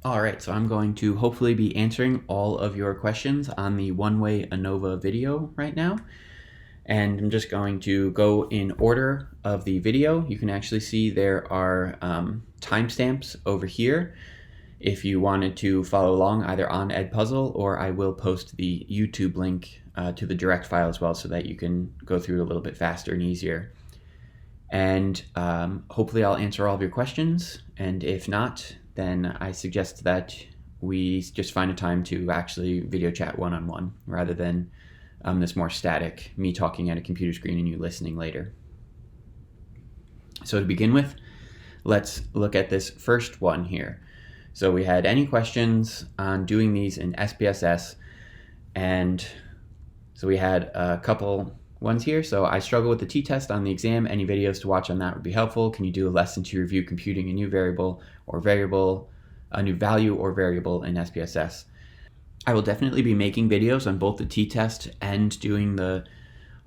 All right, so I'm going to hopefully be answering all of your questions on the one-way Anova video right now. And I'm just going to go in order of the video. You can actually see there are timestamps over here if you wanted to follow along either on Edpuzzle, or I will post the YouTube link to the direct file as well so that you can go through it a little bit faster and easier. And hopefully I'll answer all of your questions, and if not, then I suggest that we just find a time to actually video chat one-on-one rather than this more static, me talking at a computer screen and you listening later. So to begin with, let's look at this first one here. So we had any questions on doing these in SPSS, and so we had a couple ones here. So I struggle with the t-test on the exam. Any videos to watch on that would be helpful. Can you do a lesson to review computing a new variable, a new value or variable in SPSS? I will definitely be making videos on both the t-test and doing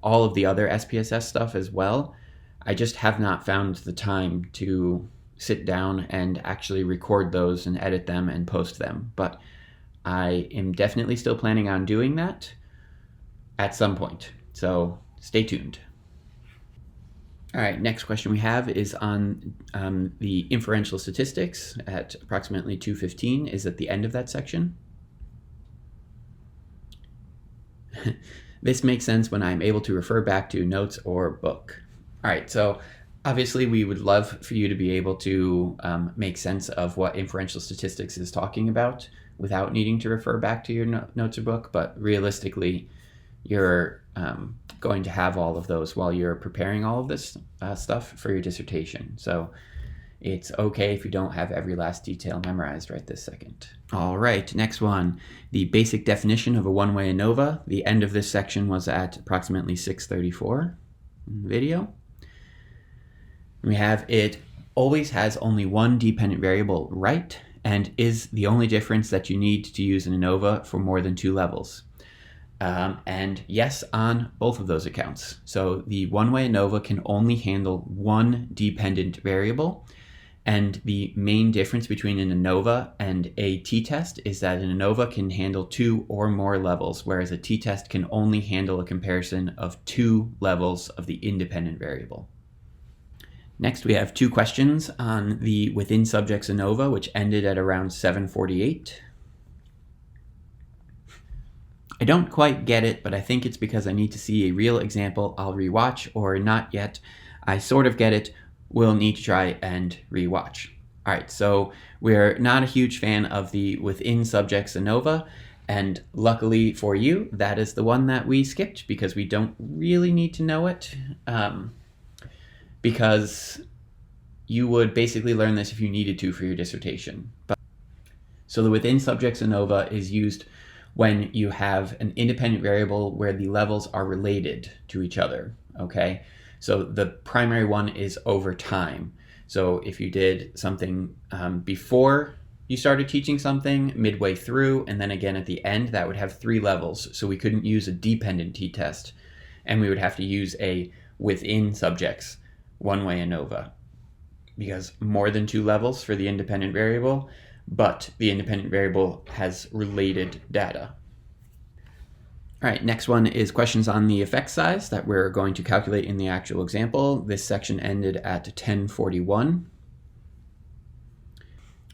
all of the other SPSS stuff as well. I just have not found the time to sit down and actually record those and edit them and post them. But I am definitely still planning on doing that at some point. So stay tuned. All right, next question we have is on the inferential statistics at approximately 2:15 is at the end of that section. This makes sense when I'm able to refer back to notes or book. All right, so obviously we would love for you to be able to make sense of what inferential statistics is talking about without needing to refer back to your notes or book, but realistically, you're going to have all of those while you're preparing all of this stuff for your dissertation. So it's okay if you don't have every last detail memorized right this second. All right, next one. The basic definition of a one-way ANOVA. The end of this section was at approximately 6:34 in the video. We have it always has only one dependent variable, right, and is the only difference that you need to use an ANOVA for more than 2 levels. And yes on both of those accounts. So the one-way ANOVA can only handle one dependent variable, and the main difference between an ANOVA and a t-test is that an ANOVA can handle 2 or more levels, whereas a t-test can only handle a comparison of 2 levels of the independent variable. Next, we have 2 questions on the within subjects ANOVA, which ended at around 7:48. I don't quite get it, but I think it's because I need to see a real example I'll rewatch, or not yet. I sort of get it. We'll need to try and rewatch. All right, so we're not a huge fan of the within subjects ANOVA, and luckily for you, that is the one that we skipped because we don't really need to know it, because you would basically learn this if you needed to for your dissertation. So the within subjects ANOVA is used when you have an independent variable where the levels are related to each other, okay? So the primary one is over time. So if you did something before you started teaching something, midway through, and then again at the end, that would have 3 levels. So we couldn't use a dependent t-test, and we would have to use a within subjects one-way ANOVA, because more than 2 levels for the independent variable, but the independent variable has related data. All right, next one is questions on the effect size that we're going to calculate in the actual example. This section ended at 10:41.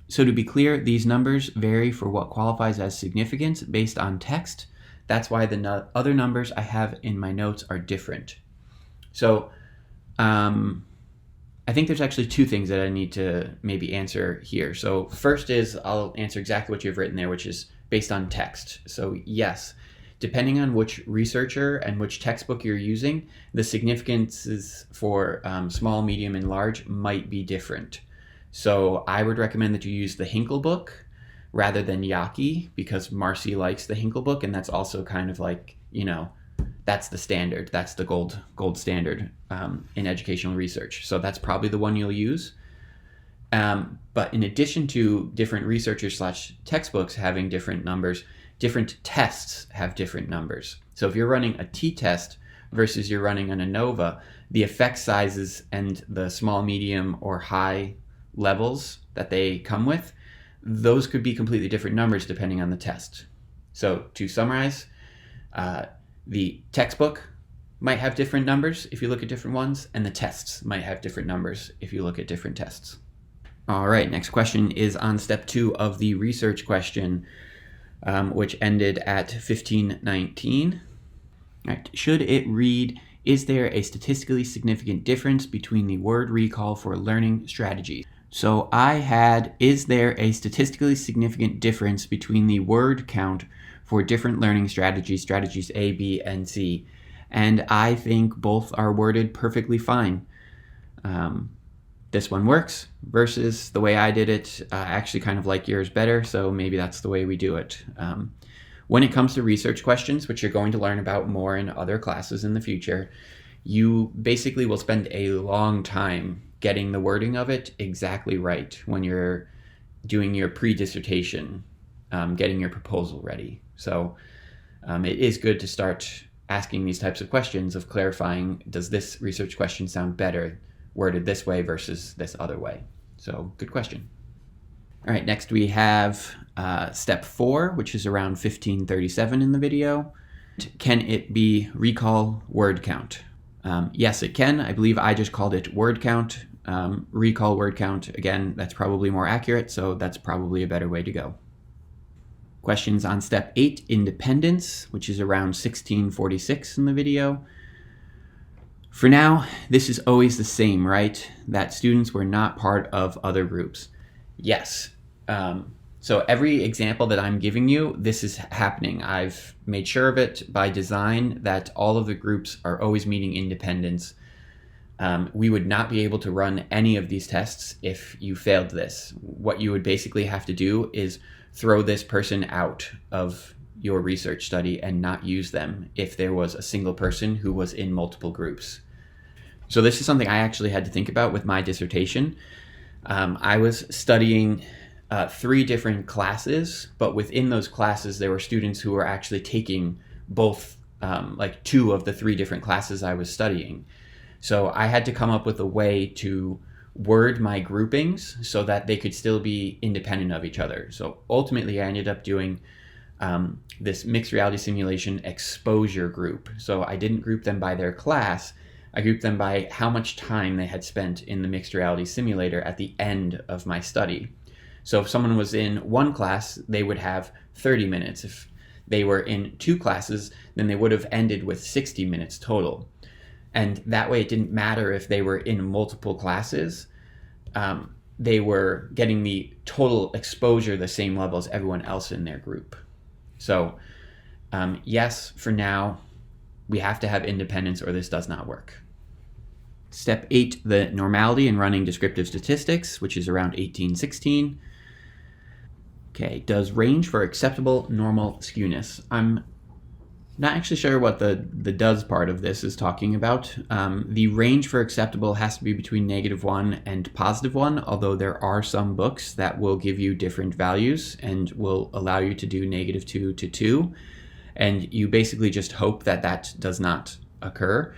So to be clear, these numbers vary for what qualifies as significance based on text. That's why the other numbers I have in my notes are different. So I think there's actually 2 things that I need to maybe answer here. So first is I'll answer exactly what you've written there, which is based on text. So yes, depending on which researcher and which textbook you're using, the significances for small, medium, and large might be different. So I would recommend that you use the Hinkle book rather than Yaki, because Marcy likes the Hinkle book, and that's also kind of like, that's the standard. That's the gold standard in educational research. So that's probably the one you'll use. But in addition to different researchers / textbooks having different numbers, different tests have different numbers. So if you're running a t-test versus you're running an ANOVA, the effect sizes and the small, medium, or high levels that they come with, those could be completely different numbers depending on the test. So to summarize, the textbook might have different numbers if you look at different ones, and the tests might have different numbers if you look at different tests. All right, next question is on step 2 of the research question, which ended at 1519. All right, should it read, is there a statistically significant difference between the word recall for learning strategies? So I had, is there a statistically significant difference between the word count for different learning strategies, strategies A, B, and C? And I think both are worded perfectly fine. This one works versus the way I did it. I actually kind of like yours better, so maybe that's the way we do it. When it comes to research questions, which you're going to learn about more in other classes in the future, you basically will spend a long time getting the wording of it exactly right when you're doing your pre-dissertation, getting your proposal ready. So it is good to start asking these types of questions of clarifying, does this research question sound better worded this way versus this other way? So good question. All right, next we have step 4, which is around 1537 in the video. Can it be recall word count? Yes, it can. I believe I just called it word count. Recall word count, again, that's probably more accurate, so that's probably a better way to go. Questions on step 8, independence, which is around 1646 in the video. For now, this is always the same, right? That students were not part of other groups. Yes. So every example that I'm giving you, this is happening. I've made sure of it by design that all of the groups are always meeting independence. We would not be able to run any of these tests if you failed this. What you would basically have to do is throw this person out of your research study and not use them if there was a single person who was in multiple groups. So this is something I actually had to think about with my dissertation. I was studying 3 different classes, but within those classes there were students who were actually taking both, like 2 of the 3 different classes I was studying. So I had to come up with a way to word my groupings so that they could still be independent of each other. So ultimately I ended up doing this mixed reality simulation exposure group. So I didn't group them by their class, I grouped them by how much time they had spent in the mixed reality simulator at the end of my study. So if someone was in one class, they would have 30 minutes. If they were in 2 classes, then they would have ended with 60 minutes total. And that way it didn't matter if they were in multiple classes, they were getting the total exposure the same level as everyone else in their group. So yes, for now, we have to have independence or this does not work. Step 8, the normality in running descriptive statistics, which is around 1816. Okay, does range for acceptable normal skewness? I'm not actually sure what the does part of this is talking about. The range for acceptable has to be between -1 and +1, although there are some books that will give you different values and will allow you to do -2 to 2. And you basically just hope that that does not occur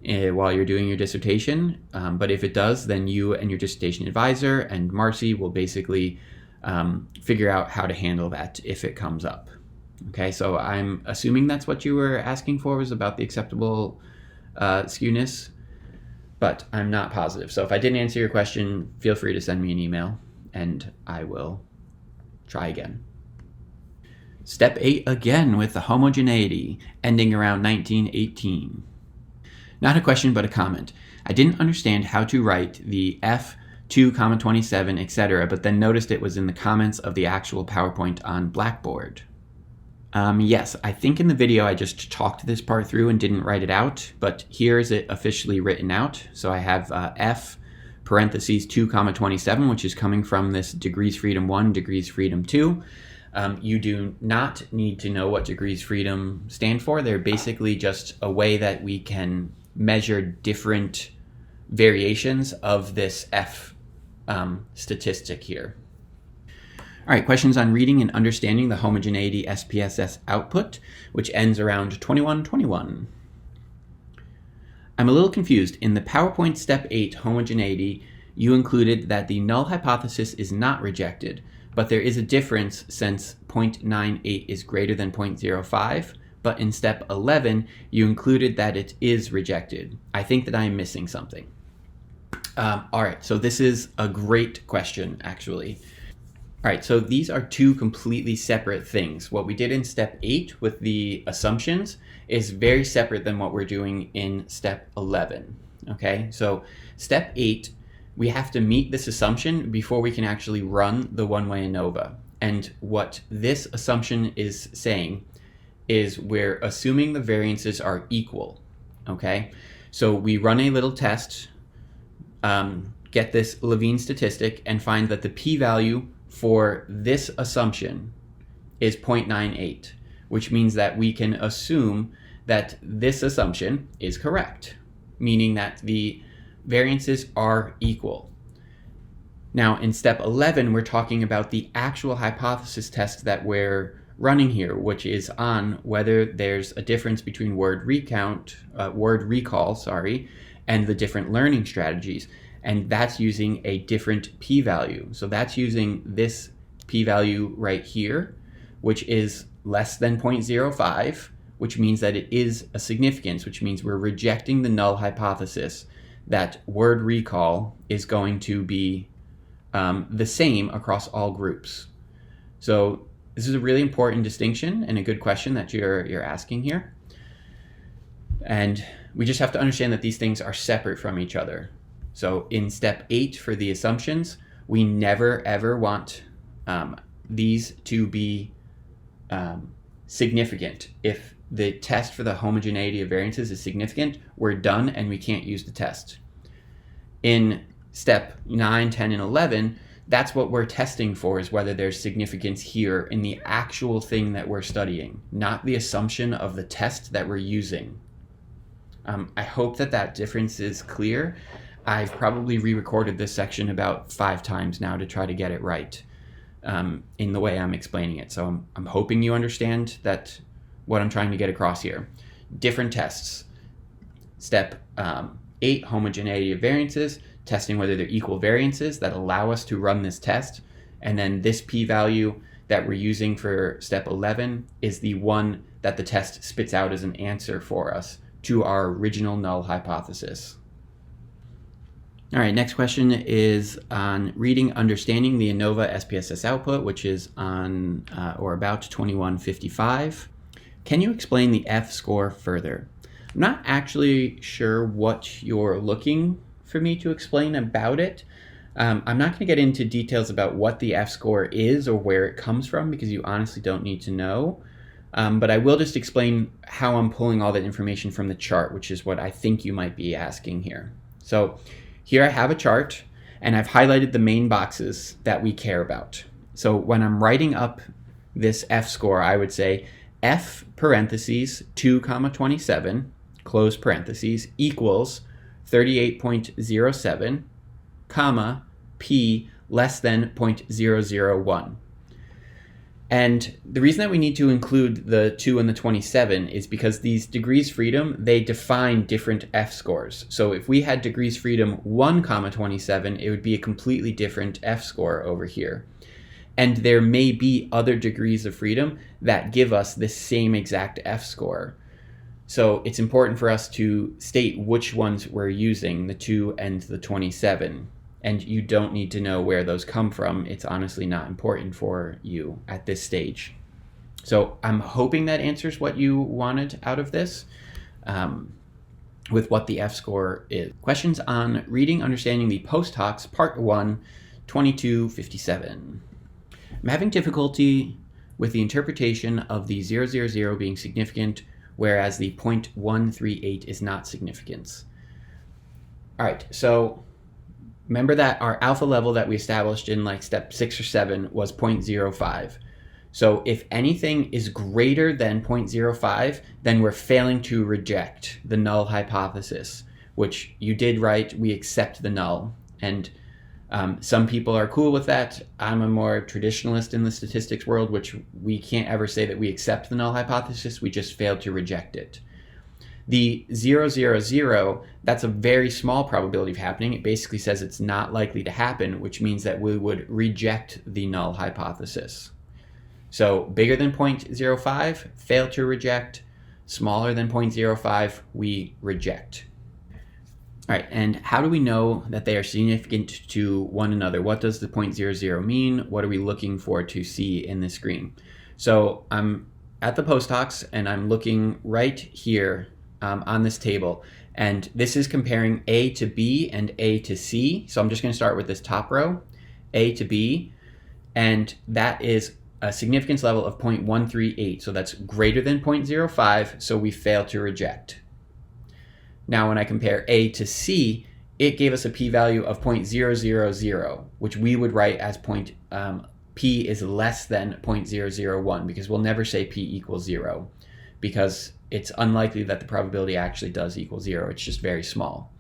while you're doing your dissertation. But if it does, then you and your dissertation advisor and Marcy will basically figure out how to handle that if it comes up. Okay, so I'm assuming that's what you were asking for, was about the acceptable skewness, but I'm not positive. So if I didn't answer your question, feel free to send me an email and I will try again. Step 8 again with the homogeneity, ending around 1918. Not a question, but a comment. I didn't understand how to write the F2,27, etc., but then noticed it was in the comments of the actual PowerPoint on Blackboard. Yes, I think in the video I just talked this part through and didn't write it out, but here is it officially written out. So I have F parentheses 2,27, which is coming from this degrees freedom 1, degrees freedom 2. You do not need to know what degrees freedom stand for. They're basically just a way that we can measure different variations of this F statistic here. All right, questions on reading and understanding the homogeneity SPSS output, which ends around 2121. I'm a little confused. In the PowerPoint Step 8 homogeneity, you included that the null hypothesis is not rejected, but there is a difference since 0.98 is greater than 0.05, but in step 11, you included that it is rejected. I think that I am missing something. All right, so this is a great question, actually. All right, so these are two completely separate things. What we did in step 8 with the assumptions is very separate than what we're doing in step 11, okay? So step 8, we have to meet this assumption before we can actually run the one-way ANOVA. And what this assumption is saying is we're assuming the variances are equal, okay? So we run a little test, get this Levine statistic, and find that the p-value for this assumption is 0.98, which means that we can assume that this assumption is correct, meaning that the variances are equal. Now, in step 11, we're talking about the actual hypothesis test that we're running here, which is on whether there's a difference between word recall, and the different learning strategies. And that's using a different p-value. So that's using this p-value right here, which is less than 0.05, which means that it is a significance, which means we're rejecting the null hypothesis that word recall is going to be the same across all groups. So this is a really important distinction and a good question that you're asking here. And we just have to understand that these things are separate from each other. So in step 8 for the assumptions, we never ever want these to be significant. If the test for the homogeneity of variances is significant, we're done and we can't use the test. In step 9, 10, and 11, that's what we're testing for, is whether there's significance here in the actual thing that we're studying, not the assumption of the test that we're using. I hope that that difference is clear. I've probably re-recorded this section about 5 times now to try to get it right in the way I'm explaining it. So I'm hoping you understand that what I'm trying to get across here. Different tests. Step 8, homogeneity of variances, testing whether they're equal variances that allow us to run this test. And then this p-value that we're using for step 11 is the one that the test spits out as an answer for us to our original null hypothesis. All right, next question is on reading understanding the Anova SPSS output, which is on or about 2155. Can you explain the F score further? I'm not actually sure what you're looking for me to explain about it. I'm not going to get into details about what the F score is or where it comes from because you honestly don't need to know. But I will just explain how I'm pulling all that information from the chart, which is what I think you might be asking here. So here I have a chart, and I've highlighted the main boxes that we care about. So when I'm writing up this F score, I would say F parentheses 2, close parentheses, equals 38.07, comma, P less than 0.001. And the reason that we need to include the 2 and the 27 is because these degrees freedom, they define different F scores. So if we had degrees freedom 1, 27, it would be a completely different F score over here. And there may be other degrees of freedom that give us the same exact F score. So it's important for us to state which ones we're using, the 2 and the 27. And you don't need to know where those come from. It's honestly not important for you at this stage. So I'm hoping that answers what you wanted out of this with what the F score is. Questions on reading, understanding the post hocs, part 1, 2257. I'm having difficulty with the interpretation of the 000 being significant, whereas the 0.138 is not significant. All right, so remember that our alpha level that we established in like step 6 or 7 was 0.05. So if anything is greater than 0.05, then we're failing to reject the null hypothesis, which you did right, we accept the null. And some people are cool with that. I'm a more traditionalist in the statistics world, which we can't ever say that we accept the null hypothesis, we just fail to reject it. The 0, 0, 0, that's a very small probability of happening. It basically says it's not likely to happen, which means that we would reject the null hypothesis. So bigger than 0.05, fail to reject. Smaller than 0.05, we reject. All right, and how do we know that they are significant to one another? What does the 0.00 mean? What are we looking for to see in this screen? So I'm at the postdocs and I'm looking right here on this table, and this is comparing A to B and A to C. So I'm just going to start with this top row, A to B, and that is a significance level of 0.138. So that's greater than 0.05, so we fail to reject. Now when I compare A to C, it gave us a p-value of 0.000, which we would write as p is less than 0.001, because we'll never say p equals 0, because it's unlikely that the probability actually does equal 0. It's just very small.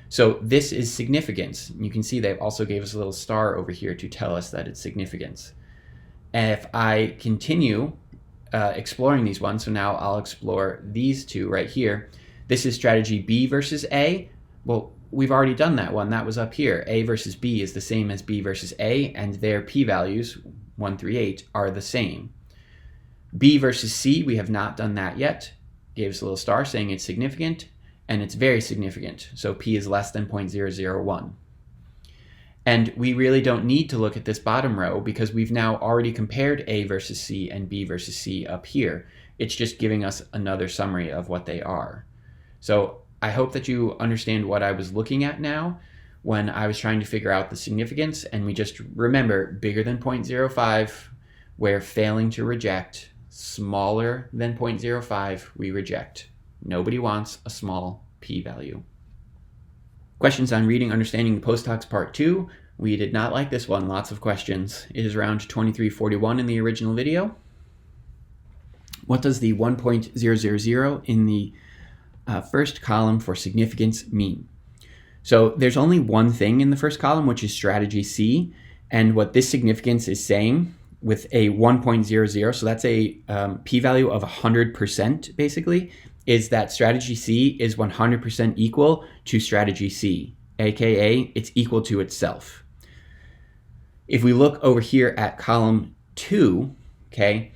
So this is significance. You can see they also gave us a little star over here to tell us that it's significance. And if I continue exploring these ones, so now I'll explore these two right here. This is strategy B versus A. Well, we've already done that one. That was up here. A versus B is the same as B versus A, and their p-values, 138, are the same. B versus C, we have not done that yet. Gave us a little star saying it's significant, and it's very significant. So p is less than 0.001. And we really don't need to look at this bottom row because we've now already compared A versus C and B versus C up here. It's just giving us another summary of what they are. So I hope that you understand what I was looking at now when I was trying to figure out the significance, and we just remember bigger than 0.05, we're failing to reject. Smaller than 0.05, we reject. Nobody wants a small p-value. Questions on reading, understanding the postdocs part 2. We did not like this one, lots of questions. It is around 2341 in the original video. What does the 1.000 in the first column for significance mean? So there's only one thing in the first column, which is strategy C, and what this significance is saying with a 1.00, so that's a p-value of 100% basically, is that strategy C is 100% equal to strategy C, aka it's equal to itself. If we look over here at column 2, okay,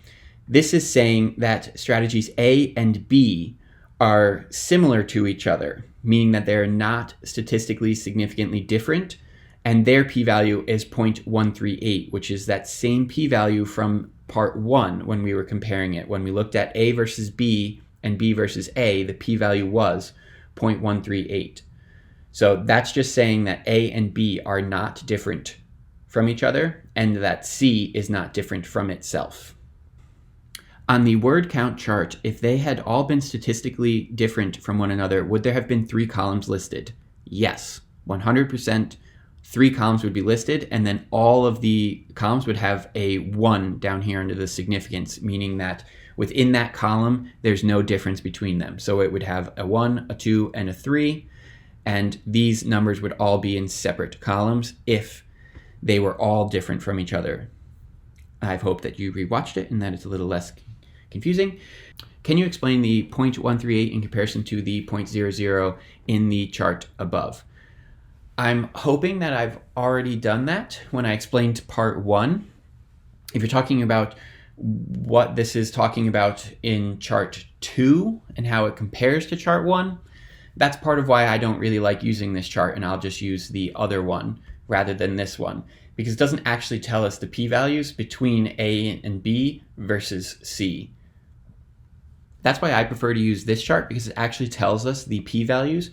this is saying that strategies A and B are similar to each other, meaning that they're not statistically significantly different, and their p-value is 0.138, which is that same p-value from part 1 when we were comparing it. When we looked at A versus B and B versus A, the p-value was 0.138. So that's just saying that A and B are not different from each other, and that C is not different from itself. On the word count chart, if they had all been statistically different from one another, would there have been 3 columns listed? Yes, 100%. 3 columns would be listed, and then all of the columns would have a 1 down here under the significance, meaning that within that column, there's no difference between them. So it would have a 1, a 2, and a 3, and these numbers would all be in separate columns if they were all different from each other. I hope that you rewatched it and that it's a little less confusing. Can you explain the 0.138 in comparison to the 0.00 in the chart above? I'm hoping that I've already done that when I explained part 1. If you're talking about what this is talking about in chart 2 and how it compares to chart 1, that's part of why I don't really like using this chart, and I'll just use the other one rather than this one, because it doesn't actually tell us the p-values between A and B versus C. That's why I prefer to use this chart, because it actually tells us the p-values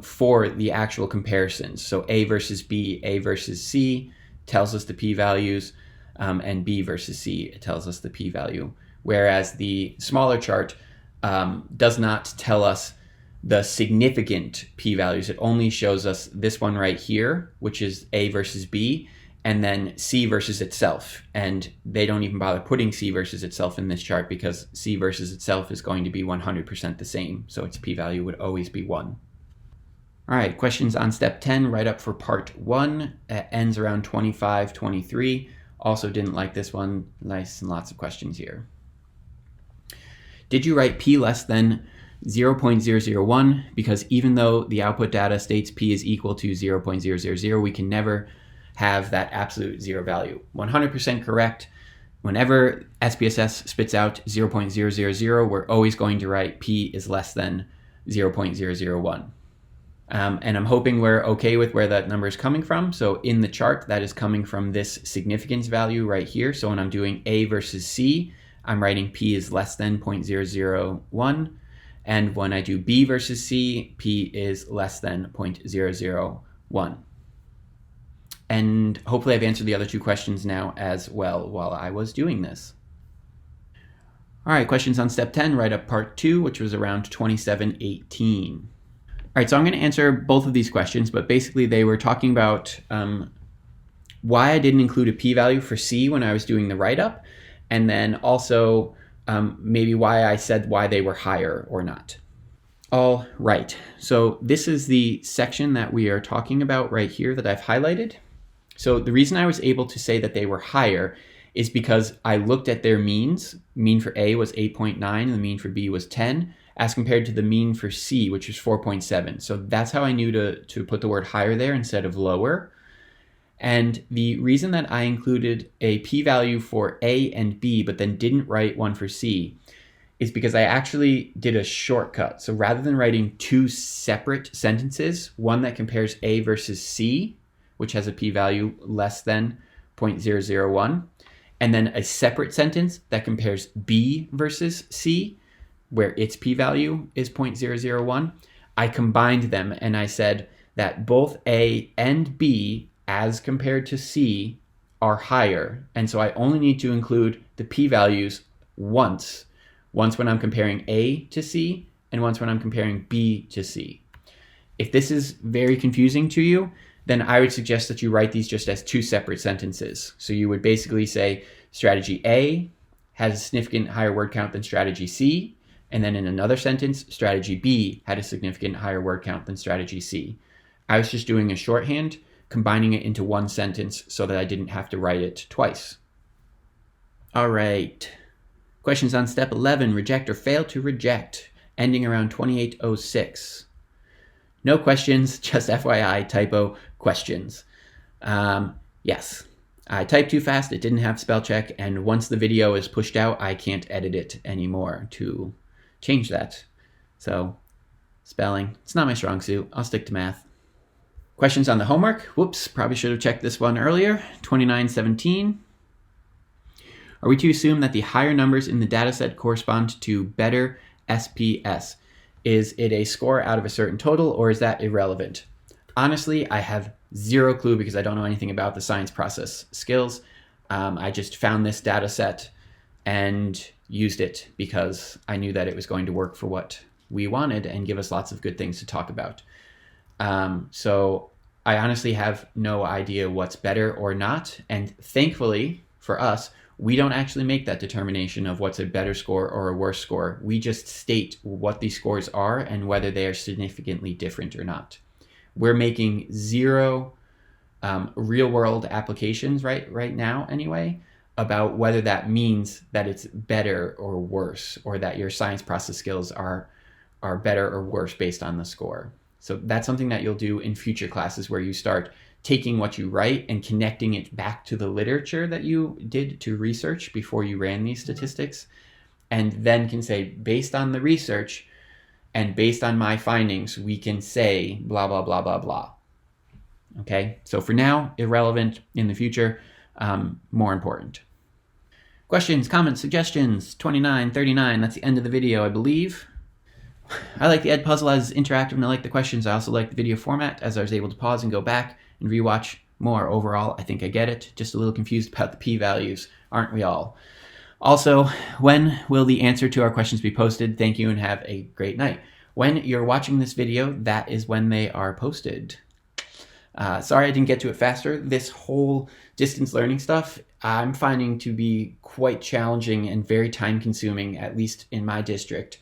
for the actual comparisons. So A versus B, A versus C tells us the p-values, and B versus C, it tells us the p-value. Whereas the smaller chart does not tell us the significant p-values. It only shows us this one right here, which is A versus B, and then C versus itself. And they don't even bother putting C versus itself in this chart because C versus itself is going to be 100% the same. So its p-value would always be 1. All right, questions on step 10, right up for part 1. It ends around 25-23. Also didn't like this one. Nice and lots of questions here. Did you write p less than 0.001, because even though the output data states p is equal to 0.000, we can never have that absolute zero value. 100% correct. Whenever SPSS spits out 0.000, we're always going to write p is less than 0.001. And I'm hoping we're okay with where that number is coming from. So in the chart, that is coming from this significance value right here. So when I'm doing A versus C, I'm writing P is less than 0.001. And when I do B versus C, P is less than 0.001. And hopefully I've answered the other two questions now as well while I was doing this. All right, questions on step 10, write up part 2, which was around 2718. All right, so I'm going to answer both of these questions, but basically they were talking about why I didn't include a p-value for C when I was doing the write-up, and then also maybe why I said why they were higher or not. All right, so this is the section that we are talking about right here that I've highlighted. So the reason I was able to say that they were higher is because I looked at their means. Mean for A was 8.9 and the mean for B was 10, as compared to the mean for C, which was 4.7. So that's how I knew to put the word higher there instead of lower. And the reason that I included a p-value for A and B, but then didn't write one for C, is because I actually did a shortcut. So rather than writing two separate sentences, one that compares A versus C, which has a p-value less than 0.001, and then a separate sentence that compares B versus C, where its p-value is 0.001, I combined them and I said that both A and B as compared to C are higher. And so I only need to include the p-values once when I'm comparing A to C and once when I'm comparing B to C. If this is very confusing to you, then I would suggest that you write these just as two separate sentences. So you would basically say strategy A has a significant higher word count than strategy C, and then in another sentence, strategy B had a significant higher word count than strategy C. I was just doing a shorthand, combining it into one sentence so that I didn't have to write it twice. All right. Questions on step 11, reject or fail to reject, ending around 2806. No questions, just FYI, typo questions. Yes, I typed too fast, it didn't have spell check, and once the video is pushed out, I can't edit it anymore to change that. So, spelling, it's not my strong suit. I'll stick to math. Questions on the homework. Whoops, probably should have checked this one earlier. 2917. Are we to assume that the higher numbers in the dataset correspond to better SPS? Is it a score out of a certain total, or is that irrelevant? Honestly, I have zero clue because I don't know anything about the science process skills. I just found this data set and used it because I knew that it was going to work for what we wanted and give us lots of good things to talk about. So I honestly have no idea what's better or not. And thankfully for us, we don't actually make that determination of what's a better score or a worse score. We just state what these scores are and whether they are significantly different or not. We're making zero real world applications right now anyway about whether that means that it's better or worse, or that your science process skills are better or worse based on the score. So that's something that you'll do in future classes, where you start taking what you write and connecting it back to the literature that you did to research before you ran these statistics, and then can say, based on the research and based on my findings, we can say blah, blah, blah, blah, blah. Okay, so for now, irrelevant. In the future, more important. Questions, comments, suggestions, 2939. That's the end of the video, I believe. I like the Ed puzzle as interactive, and I like the questions. I also like the video format, as I was able to pause and go back and rewatch more. Overall, I think I get it. Just a little confused about the p-values, aren't we all? Also, when will the answer to our questions be posted? Thank you and have a great night. When you're watching this video, that is when they are posted. Sorry I didn't get to it faster. This whole distance learning stuff, I'm finding to be quite challenging and very time consuming, at least in my district.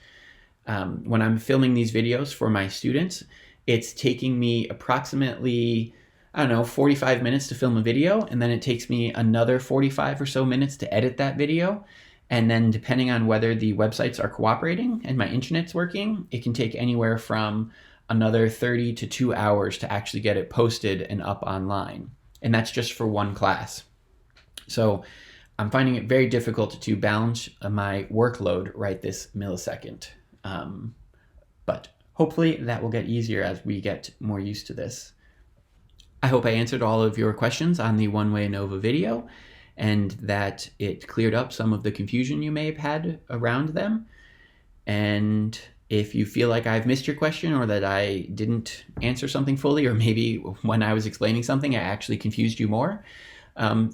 When I'm filming these videos for my students, it's taking me approximately, 45 minutes to film a video, and then it takes me another 45 or so minutes to edit that video. And then depending on whether the websites are cooperating and my internet's working, it can take anywhere from another 30 to 2 hours to actually get it posted and up online. And that's just for one class. So I'm finding it very difficult to balance my workload right this millisecond. But hopefully that will get easier as we get more used to this. I hope I answered all of your questions on the one-way Anova video and that it cleared up some of the confusion you may have had around them. And if you feel like I've missed your question or that I didn't answer something fully, or maybe when I was explaining something I actually confused you more,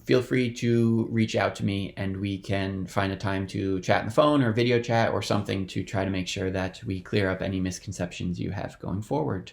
feel free to reach out to me and we can find a time to chat on the phone or video chat or something to try to make sure that we clear up any misconceptions you have going forward.